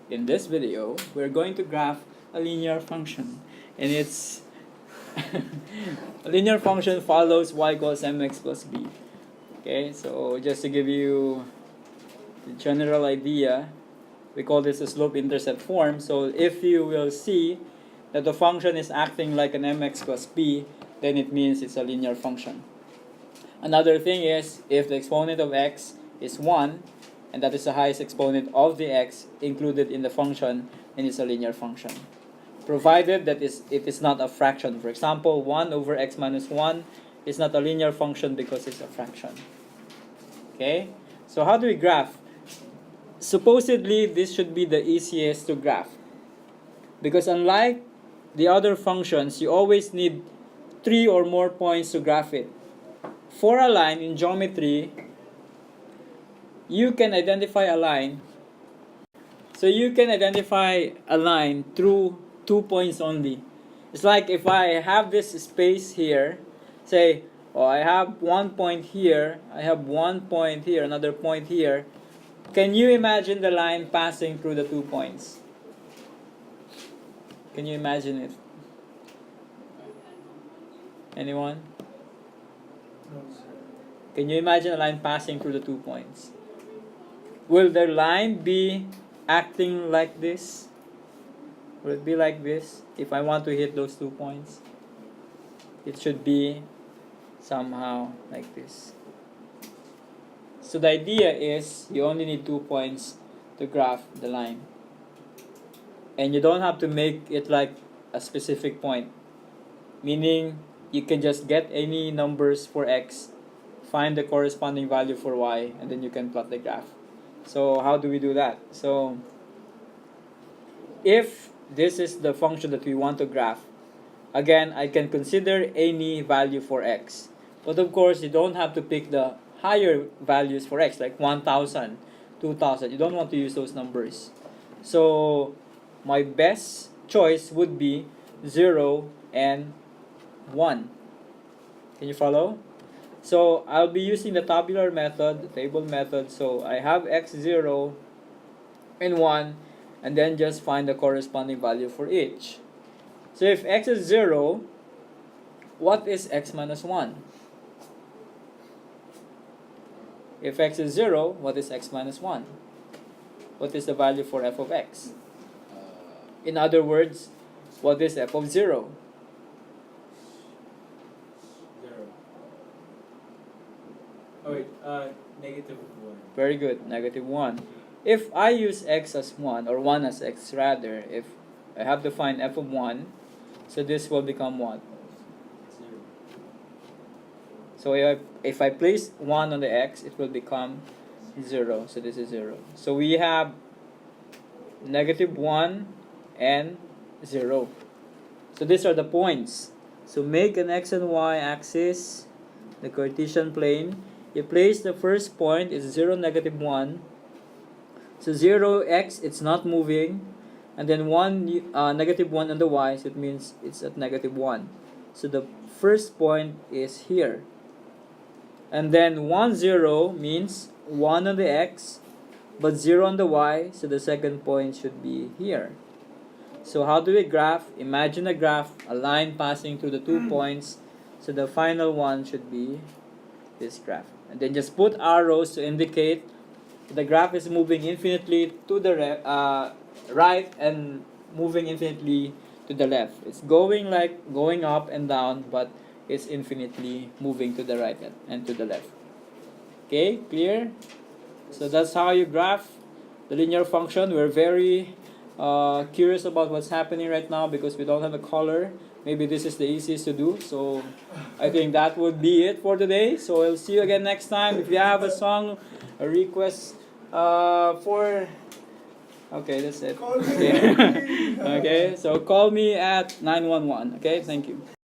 In this video, we're going to graph a linear function, and it's a linear function follows y equals mx plus b. Okay, so just to give you the general idea, we call this a slope-intercept form. So if you will see that the function is acting like an mx plus b, then it means it's a linear function. Another thing is, if the exponent of x is 1, and that is the highest exponent of the x included in the function, then it's a linear function. Provided that it is not a fraction. For example, 1 over x minus 1 is not a linear function because it's a fraction. Okay? So how do we graph? Supposedly, this should be the easiest to graph. Because unlike the other functions, you always need 3 or more points to graph it. For a line in geometry, you can identify a line. So you can identify a line through 2 points only. It's like if I have this space here, say, I have 1 point here, I have 1 point here, another point here. Can you imagine the line passing through the 2 points? Can you imagine it? Anyone? Can you imagine a line passing through the 2 points? Will the line be acting like this? Will it be like this if I want to hit those 2 points? It should be somehow like this. So the idea is you only need 2 points to graph the line. And you don't have to make it like a specific point. Meaning you can just get any numbers for x, find the corresponding value for y, and then you can plot the graph. So how do we do that? So if this is the function that we want to graph, again, I can consider any value for x. But of course, you don't have to pick the higher values for x, like 1,000, 2,000. You don't want to use those numbers. So my best choice would be 0 and 1. Can you follow? So I'll be using the tabular method, the table method. So I have x0 and 1, and then just find the corresponding value for each. So if x is 0, what is x minus 1? If x is 0, what is x minus 1? What is the value for f of x? In other words, what is f of 0? 0. Oh wait, negative 1. Very good, negative 1. If I use x as 1, or 1 as x rather, if I have to find f of 1, so this will become what? 0. So if I place 1 on the x, it will become 0. So this is 0. So we have negative 1 and 0. So these are the points. So make an x and y axis, the Cartesian plane. You place the first point is 0, negative 1. So 0x, it's not moving. And then 1, negative 1 on the y, so it means it's at negative 1. So the first point is here. And then 1, 0 means 1 on the x, but 0 on the y, so the second point should be here. So how do we graph? Imagine a graph, a line passing through the 2 points. So the final one should be this graph. And then just put arrows to indicate the graph is moving infinitely to the right and moving infinitely to the left. It's going up and down, but it's infinitely moving to the right and to the left. Okay, clear? So that's how you graph the linear function. We're very curious about what's happening right now because we don't have a color. Maybe this is the easiest to do. So I think that would be it for today. So I'll see you again next time. If you have a song, a request for... Okay, that's it. Okay. Okay, so call me at 911. Okay, thank you.